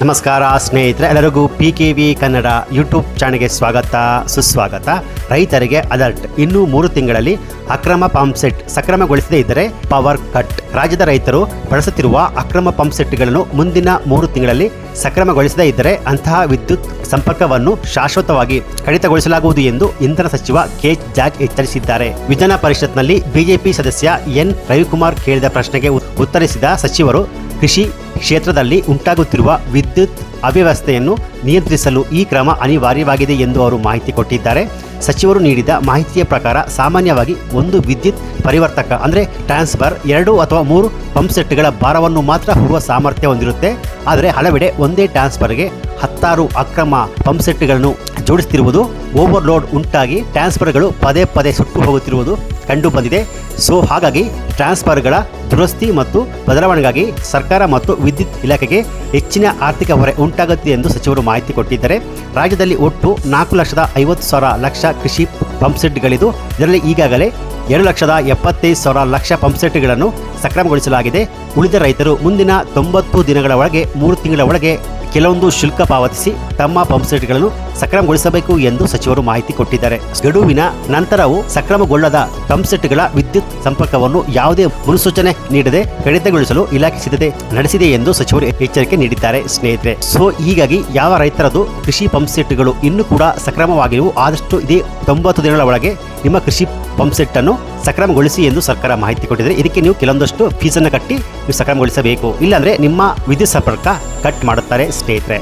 ನಮಸ್ಕಾರ ಸ್ನೇಹಿತರೆ, ಎಲ್ಲರಿಗೂ PKV ಕನ್ನಡ ಯೂಟ್ಯೂಬ್ ಚಾನಲ್ಗೆ ಸ್ವಾಗತ ಸುಸ್ವಾಗತ. ರೈತರಿಗೆ ಅಲರ್ಟ್, ಇನ್ನು 3 ತಿಂಗಳಲ್ಲಿ ಅಕ್ರಮ ಪಂಪ್ ಸೆಟ್ ಸಕ್ರಮಗೊಳಿಸದೇ ಇದ್ದರೆ ಪವರ್ ಕಟ್. ರಾಜ್ಯದ ರೈತರು ಬಳಸುತ್ತಿರುವ ಅಕ್ರಮ ಪಂಪ್ ಸೆಟ್ಗಳನ್ನು ಮುಂದಿನ 3 ತಿಂಗಳಲ್ಲಿ ಸಕ್ರಮಗೊಳಿಸದೇ ಇದ್ದರೆ ಅಂತಹ ವಿದ್ಯುತ್ ಸಂಪರ್ಕವನ್ನು ಶಾಶ್ವತವಾಗಿ ಕಡಿತಗೊಳಿಸಲಾಗುವುದು ಎಂದು ಇಂಧನ ಸಚಿವ ಕೆ ಜಾರ್ಜ್ ಎಚ್ಚರಿಸಿದ್ದಾರೆ. ವಿಧಾನ ಪರಿಷತ್ನಲ್ಲಿ ಬಿಜೆಪಿ ಸದಸ್ಯ ಎನ್ ರವಿಕುಮಾರ್ ಕೇಳಿದ ಪ್ರಶ್ನೆಗೆ ಉತ್ತರಿಸಿದ ಸಚಿವರು, ಕೃಷಿ ಕ್ಷೇತ್ರದಲ್ಲಿ ಉಂಟಾಗುತ್ತಿರುವ ವಿದ್ಯುತ್ ಅವ್ಯವಸ್ಥೆಯನ್ನು ನಿಯಂತ್ರಿಸಲು ಈ ಕ್ರಮ ಅನಿವಾರ್ಯವಾಗಿದೆ ಎಂದು ಅವರು ಮಾಹಿತಿ ಕೊಟ್ಟಿದ್ದಾರೆ. ಸಚಿವರು ನೀಡಿದ ಮಾಹಿತಿಯ ಪ್ರಕಾರ ಸಾಮಾನ್ಯವಾಗಿ ಒಂದು ವಿದ್ಯುತ್ ಪರಿವರ್ತಕ ಅಂದರೆ ಟ್ರಾನ್ಸ್ಫರ್ 2 ಅಥವಾ 3 ಪಂಪ್ ಸೆಟ್ಗಳ ಭಾರವನ್ನು ಮಾತ್ರ ಹೊರುವ ಸಾಮರ್ಥ್ಯ ಹೊಂದಿರುತ್ತೆ. ಆದರೆ ಹಲವೆಡೆ ಒಂದೇ ಟ್ರಾನ್ಸ್ಫರ್ಗೆ 16 ಅಕ್ರಮ ಪಂಪ್ ಸೆಟ್ಗಳನ್ನು ಜೋಡಿಸುತ್ತಿರುವುದು, ಓವರ್ಲೋಡ್ ಉಂಟಾಗಿ ಟ್ರಾನ್ಸ್ಫರ್ಗಳು ಪದೇ ಪದೇ ಸುಟ್ಟು ಹೋಗುತ್ತಿರುವುದು ಕಂಡು ಬಂದಿದೆ. ಹಾಗಾಗಿ ಟ್ರಾನ್ಸ್ಫರ್ಗಳ ದುರಸ್ತಿ ಮತ್ತು ಬದಲಾವಣೆಗಾಗಿ ಸರ್ಕಾರ ಮತ್ತು ವಿದ್ಯುತ್ ಇಲಾಖೆಗೆ ಹೆಚ್ಚಿನ ಆರ್ಥಿಕ ಹೊರೆ ಉಂಟಾಗುತ್ತೆ ಎಂದು ಸಚಿವರು ಮಾಹಿತಿ ಕೊಟ್ಟಿದ್ದಾರೆ. ರಾಜ್ಯದಲ್ಲಿ ಒಟ್ಟು 4,50,000 ಕೃಷಿ ಪಂಪ್ ಸೆಟ್ಗಳಿದ್ದು, ಇದರಲ್ಲಿ ಈಗಾಗಲೇ 2,75,000 ಲಕ್ಷ ಪಂಪ್ ಸೆಟ್ಗಳನ್ನು ಸಕ್ರಮಗೊಳಿಸಲಾಗಿದೆ. ಉಳಿದ ರೈತರು ಮುಂದಿನ 90 ದಿನಗಳ ಒಳಗೆ 3 ತಿಂಗಳ ಒಳಗೆ ಕೆಲವೊಂದು ಶುಲ್ಕ ಪಾವತಿಸಿ ತಮ್ಮ ಪಂಪ್ ಸೆಟ್ಗಳನ್ನು ಸಕ್ರಮಗೊಳಿಸಬೇಕು ಎಂದು ಸಚಿವರು ಮಾಹಿತಿ ಕೊಟ್ಟಿದ್ದಾರೆ. ಗಡುವಿನ ನಂತರವೂ ಸಕ್ರಮಗೊಳ್ಳದ ಪಂಪ್ ಸೆಟ್ಗಳ ವಿದ್ಯುತ್ ಸಂಪರ್ಕವನ್ನು ಯಾವುದೇ ಮುನ್ಸೂಚನೆ ನೀಡದೆ ಕಡಿತಗೊಳಿಸಲು ಇಲಾಖೆ ಸಿದ್ಧತೆ ನಡೆಸಿದೆ ಎಂದು ಸಚಿವರು ಎಚ್ಚರಿಕೆ ನೀಡಿದ್ದಾರೆ. ಸ್ನೇಹಿತರೆ, ಹೀಗಾಗಿ ಯಾವ ರೈತರದು ಕೃಷಿ ಪಂಪ್ ಸೆಟ್ಗಳು ಇನ್ನೂ ಕೂಡ ಸಕ್ರಮವಾಗಿರುವು ಆದಷ್ಟು ಇದೇ 90 ದಿನಗಳ ಒಳಗೆ ನಿಮ್ಮ ಕೃಷಿ ಪಂಪ್ ಸೆಟ್ ಅನ್ನು ಸಕ್ರಮಗೊಳಿಸಿ ಎಂದು ಸರ್ಕಾರ ಮಾಹಿತಿ ಕೊಟ್ಟಿದ್ದಾರೆ. ಇದಕ್ಕೆ ನೀವು ಕೆಲವೊಂದಷ್ಟು ಫೀಸನ್ನು ಕಟ್ಟಿ ನೀವು ಸಕ್ರಮಗೊಳಿಸಬೇಕು, ಇಲ್ಲಾಂದ್ರೆ ನಿಮ್ಮ ವಿದ್ಯುತ್ ಸಂಪರ್ಕ ಕಟ್ ಮಾಡುತ್ತಾರೆ ಸ್ನೇಹಿತರೆ.